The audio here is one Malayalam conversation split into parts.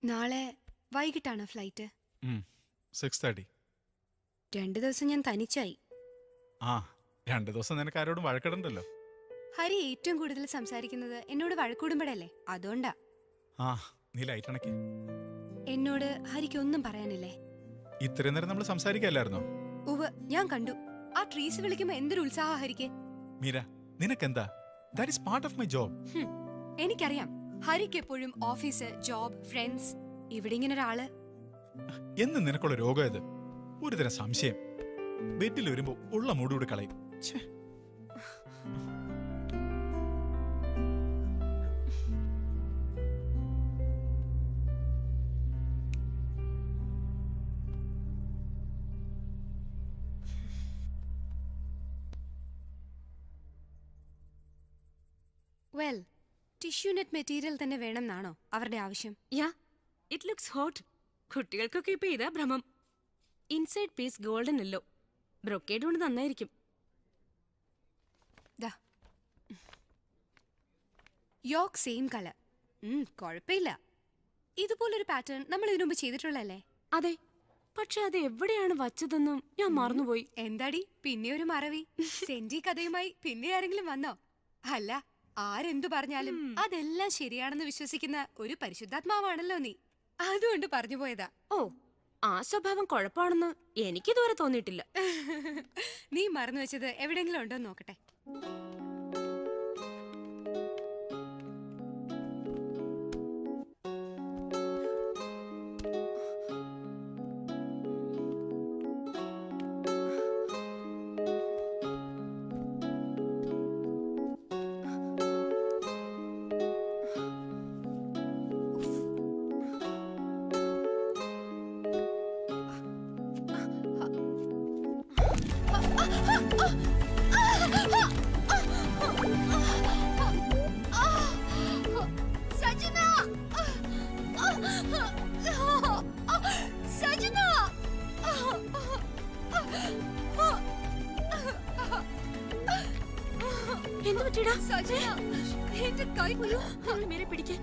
നാളെ വൈകിട്ടാണ് ഫ്ലൈറ്റ്. 6:30. 2 ദിവസം ഞാൻ തനിച്ചായി. ആ 2 ദിവസം നിനക്ക് ആരോടും വഴക്കിടണ്ടല്ലോ. ഹരി ഏറ്റവും കൂടുതൽ സംസാരിക്കുന്നത് എന്നോട് വഴക്കൂടുമ്പോഴല്ലേ, അതുകൊണ്ടാ. ആ നീ ലൈറ്റ് അണയ്ക്ക്. എന്നോട് ഹരിക്ക് ഒന്നും പറയാനില്ലേ? ഇത്രയും നേരം നമ്മൾ സംസാരിക്കല്ലായിരുന്നോ? ഉവ്, ഞാൻ കണ്ടു. ആ ട്രീസ് വിളിക്കുമ്പോ എന്തൊരു ഉത്സാഹ ഹരിക്ക്. മീര, നിനക്കെന്താ? That is part of my job. എനിക്കറിയാം, ഹരിക്ക് എപ്പോഴും ഓഫീസ്, ജോബ്, ഫ്രണ്ട്സ്. ഇവിടെ ഇങ്ങനെ ഒരാള്. എന്ന് നിനക്കുള്ള രോഗം ഇത്. ഒരു തരം സംശയം. ബെഡിൽ വരുമ്പോ ഉള്ള മൂടൂടെ കളയും. വെൽ, ടിഷ്യൂ നെറ്റ് മെറ്റീരിയൽ തന്നെ വേണമെന്നാണോ അവരുടെ ആവശ്യം? Ya, it looks hot. കുട്ടികൾക്കൊക്കെ ഇപ്പൊ ഇതാ ഭ്രമം. Inside piece golden yellow, brocade കൊണ്ട് നന്നായിരിക്കും. Yoke same colour. കുഴപ്പമില്ല. ഇതുപോലൊരു പാറ്റേൺ നമ്മൾ ഇതിനു മുമ്പ് ചെയ്തിട്ടുള്ളല്ലേ? അതെ, പക്ഷെ അത് എവിടെയാണ് വച്ചതെന്നും ഞാൻ മറന്നുപോയി. എന്താടി പിന്നെ ഒരു മറവി? സെന്റി കഥയുമായി പിന്നെ ആരെങ്കിലും വന്നോ? അല്ല, ആരെന്തു പറഞ്ഞാലും അതെല്ലാം ശരിയാണെന്ന് വിശ്വസിക്കുന്ന ഒരു പരിശുദ്ധാത്മാവാണല്ലോ നീ. അതുകൊണ്ട് പറഞ്ഞു പോയതാ. ഓ, ആ സ്വഭാവം കുഴപ്പമാണെന്ന് എനിക്കിതുവരെ തോന്നിയിട്ടില്ല. നീ മറന്നു വെച്ചത് എവിടെയെങ്കിലും ഉണ്ടോ നോക്കട്ടെ. എന്ത് പറ്റിയടാ? എന്റെ കൈ നിങ്ങൾ മേരെ പിടിക്കാൻ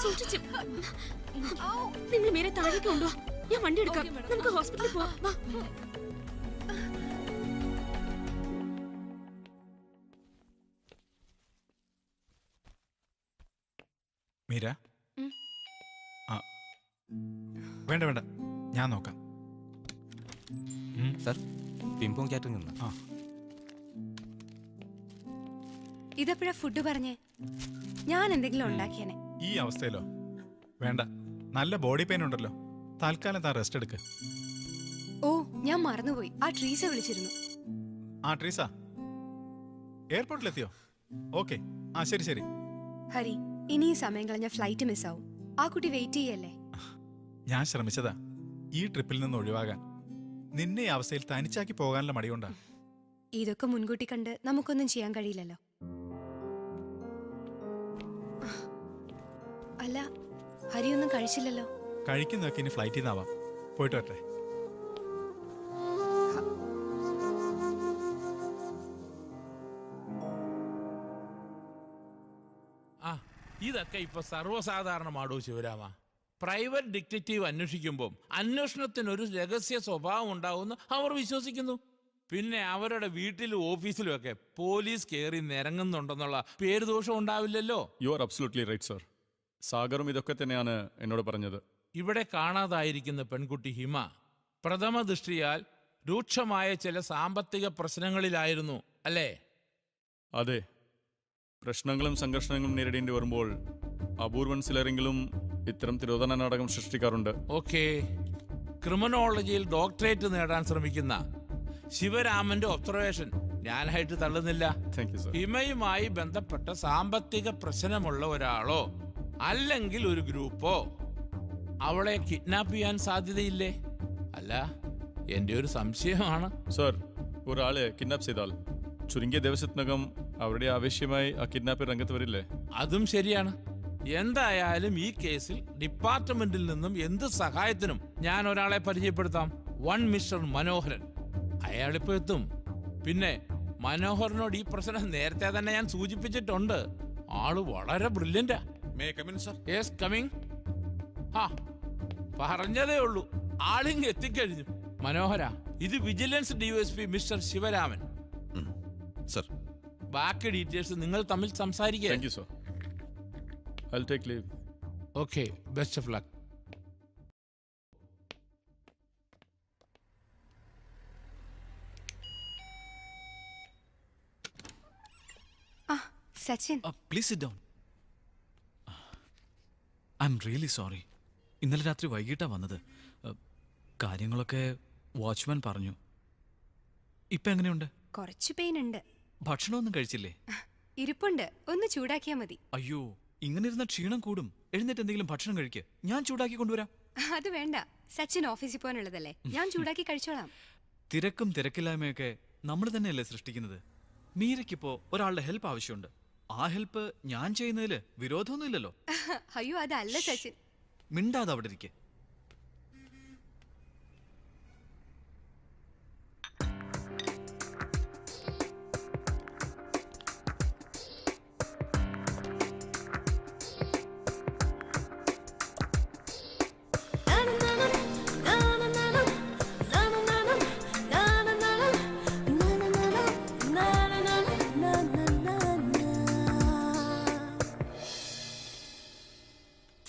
സൂക്ഷിച്ചു. നിങ്ങൾ മേരെ താഴേക്ക് കൊണ്ടുവാ, ഞാൻ വണ്ടി എടുക്കാം. നമുക്ക് ഹോസ്പിറ്റലിൽ പോവാം. വാ. മീര, വേണ്ട വേണ്ട, ഞാൻ നോക്കാം. സർ, പിംപോങ് കാറ്ററിംഗ് നിന്ന്. ഇതെപ്പോഴാ ഫുഡ് പറഞ്ഞേ? ഞാൻ എന്തെങ്കിലും ഉണ്ടാക്കിയനെ. ഈ അവസ്ഥയിലോ? വേണ്ട, നല്ല ബോഡി പെയിൻ ഉണ്ടല്ലോ, തൽക്കാലം താൻ റെസ്റ്റ് എടുക്ക്. ഓ, ഞാൻ മറന്നുപോയി. ആ ട്രീസ വിളിച്ചിരുന്നു. ആ ട്രീസ എയർപോർട്ടിലെത്തിയോ? ഓക്കെ, ആ ശരി ശരി. ഹരി, ഇനി ഈ സമയം കളഞ്ഞ ഫ്ലൈറ്റ് മിസ്സാവും. ആ കുട്ടി വെയിറ്റ് ചെയ്യല്ലേ? ഞാൻ ശ്രമിച്ചതാ ഈ ട്രിപ്പിൽ നിന്ന് ഒഴിവാകാൻ. നിന്നെ ഈ അവസ്ഥയിൽ തനിച്ചാക്കി പോകാനുള്ള മടികൊണ്ടാ. ഇതൊക്കെ മുൻകൂട്ടി കണ്ട് നമുക്കൊന്നും ചെയ്യാൻ കഴിയില്ലല്ലോ. അല്ല, ഹരിയൊന്നും കഴിച്ചില്ലല്ലോ. കഴിക്കുന്നതൊക്കെ ഇനി ഫ്ലൈറ്റിൽ നിന്നാവാം. പോയിട്ട് വരട്ടെ. ഇതൊക്കെ ഇപ്പൊ സർവ്വസാധാരണമാടോ ശിവരാമ. പ്രൈവറ്റ് ഡിറ്റക്റ്റീവ് അന്വേഷിക്കുമ്പോൾ അന്വേഷണത്തിനൊരു രഹസ്യ സ്വഭാവം ഉണ്ടാവുമെന്ന് അവർ വിശ്വസിക്കുന്നു. പിന്നെ അവരുടെ വീട്ടിലും ഓഫീസിലും ഒക്കെ പോലീസ് കയറി നിരങ്ങുന്നുണ്ടെന്നുള്ള പേരുദോഷം ഉണ്ടാവില്ലല്ലോ. You are absolutely right sir. സാഗറും ഇതൊക്കെ തന്നെയാണ് എന്നോട് പറഞ്ഞത്. ഇവിടെ കാണാതായിരിക്കുന്ന പെൺകുട്ടി ഹിമ പ്രഥമ ദൃഷ്ടിയാൽ രൂക്ഷമായ ചില സാമ്പത്തിക പ്രശ്നങ്ങളിലായിരുന്നു അല്ലേ? അതെ, പ്രശ്നങ്ങളും സംഘർഷങ്ങളും നേരിടേണ്ടി വരുമ്പോൾ അപൂർവൻ ചിലരെങ്കിലും ഇത്തരം തിരോധന നാടകം സൃഷ്ടിക്കാറുണ്ട്. ഓക്കെ, ക്രിമിനോളജിയിൽ ഡോക്ടറേറ്റ് നേടാൻ ശ്രമിക്കുന്ന ശിവരാമന്റെ ഒബ്സർവേഷൻ ഞാനായിട്ട് തള്ളുന്നില്ല. ഹിമയുമായി ബന്ധപ്പെട്ട സാമ്പത്തിക പ്രശ്നമുള്ള ഒരാളോ അല്ലെങ്കിൽ ഒരു ഗ്രൂപ്പോ അവളെ കിഡ്നാപ്പ് ചെയ്യാൻ സാധ്യതയില്ലേ? അല്ല, എന്റെ ഒരു സംശയമാണ്. സർ, ഒരാളെ കിഡ്നാപ്പ് ചെയ്താൽ ചുരുങ്ങിയ ദിവസത്തിനകം അവരുടെ ആവശ്യമായി ആ കിഡ്നാപ്പ് രംഗത്ത് വരില്ലേ? അതും ശരിയാണ്. എന്തായാലും ഈ കേസിൽ ഡിപ്പാർട്ട്മെന്റിൽ നിന്നും എന്ത് സഹായത്തിനും ഞാൻ ഒരാളെ പരിചയപ്പെടുത്താം. വൺ മിസ്റ്റർ മനോഹരൻ. അയാളിപ്പോ എത്തും. പിന്നെ മനോഹരനോട് ഈ പ്രശ്നം നേരത്തെ തന്നെ ഞാൻ സൂചിപ്പിച്ചിട്ടുണ്ട്. ആള് വളരെ ബ്രില്യന്റാ. May I come in, sir? Yes, coming. ഹാ, പറഞ്ഞതേ ഉള്ളൂ, ആളിങ് എത്തിക്കഴിഞ്ഞു. മനോഹര, ഇത് vigilance DYSP mister Sivaraman. Sir. ബാക്കി ഡീറ്റെയിൽസ് നിങ്ങൾ തമ്മിൽ സംസാരിക്കുക. Thank you sir. I will take leave. Okay, best of luck. ആ Sachin, please sit down. I am really sorry. ഇന്നലെ രാത്രി വൈകിട്ടാണ് വന്നത്. കാര്യങ്ങളൊക്കെ വാച്ച്മാൻ പറഞ്ഞു. ഇപ്പം എങ്ങനെയുണ്ട്? കുറച്ചു പെയിൻ ഉണ്ട്. ഭക്ഷണമൊന്നും കഴിച്ചില്ലേ? ഇരിപ്പുണ്ട്, ഒന്ന് ചൂടാക്കിയാ മതി. അയ്യോ, ഇങ്ങനെ ഇരുന്ന ക്ഷീണം കൂടും. എഴുന്നേറ്റ് എന്തെങ്കിലും ഭക്ഷണം കഴിക്കുക. ഞാൻ ചൂടാക്കി കൊണ്ടുവരാം. അത് വേണ്ട, സച്ചിൻ ഓഫീസിൽ പോകാനുള്ളതല്ലേ, ഞാൻ ചൂടാക്കി കഴിച്ചോളാം. തിരക്കും തിരക്കില്ലായ്മയൊക്കെ നമ്മൾ തന്നെയല്ലേ സൃഷ്ടിക്കുന്നത്. മീരയ്ക്കിപ്പോ ഒരാളുടെ ഹെൽപ്പ് ആവശ്യമുണ്ട്. ആ ഹെൽപ്പ് ഞാൻ ചെയ്യുന്നതിൽ വിരോധമൊന്നുമില്ലല്ലോ. അയ്യോ അതല്ല സച്ചിൻ. മിണ്ടാതെ അവിടെ ഇരിക്കെ.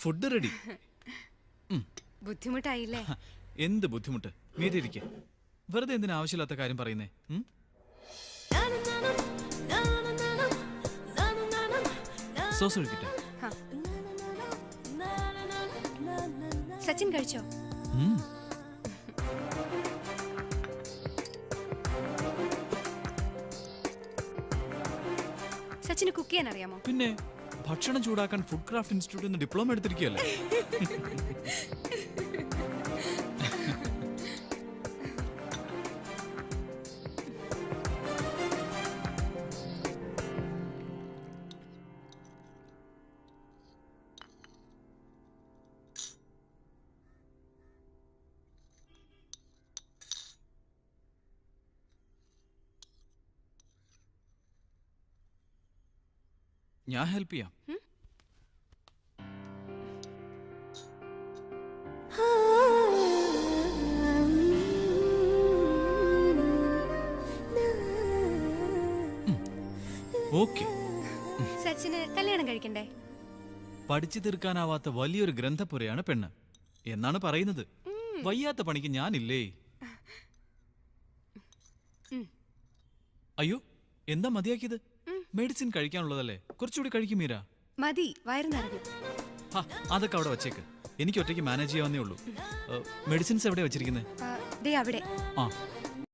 Food ready. ബുദ്ധിമുട്ടായില്ലേ? എന്ത് ബുദ്ധിമുട്ട്? മീര ഇരിക്കെ. വെറുതെ എന്തിനാ ആവശ്യമില്ലാത്ത കാര്യം പറയുന്നേ? സോസ് ഒഴിക്കട്ടെ? ഹാ. സച്ചിൻ കഴിച്ചോ? സച്ചിന് കുക്ക് ചെയ്യാൻ അറിയാമോ? പിന്നെ ഭക്ഷണം ചൂടാക്കാൻ ഫുഡ് ക്രാഫ്റ്റ് ഇൻസ്റ്റിറ്റ്യൂട്ടിൽ നിന്ന് ഡിപ്ലോമ എടുത്തിരിക്കുകയല്ലേ. ഞാൻ ഹെൽപ്പ് ചെയ്യാം. ഓക്കെ. സച്ചിന് കല്യാണം കഴിക്കണ്ടേ? പഠിച്ചു തീർക്കാനാവാത്ത വലിയൊരു ഗ്രന്ഥപുരയാണ് പെണ്ണ് എന്നാണ് പറയുന്നത്. വയ്യാത്ത പണിക്ക് ഞാനില്ലേ. അയ്യോ, എന്താ മതിയാക്കിയത്? മെഡിസിൻ കഴിക്കാനുള്ളതല്ലേ, കുറച്ചുകൂടി കഴിക്കും മീര. മതി, വയറ് നിറഞ്ഞു. അതൊക്കെ അവിടെ വച്ചേക്ക്. എനിക്ക് ഒറ്റയ്ക്ക് മാനേജ് ചെയ്യാവുന്നേ ഉള്ളൂ. മെഡിസിൻസ് എവിടെ വെച്ചിരിക്കുന്നത്? ദേ അവിടെ. ആ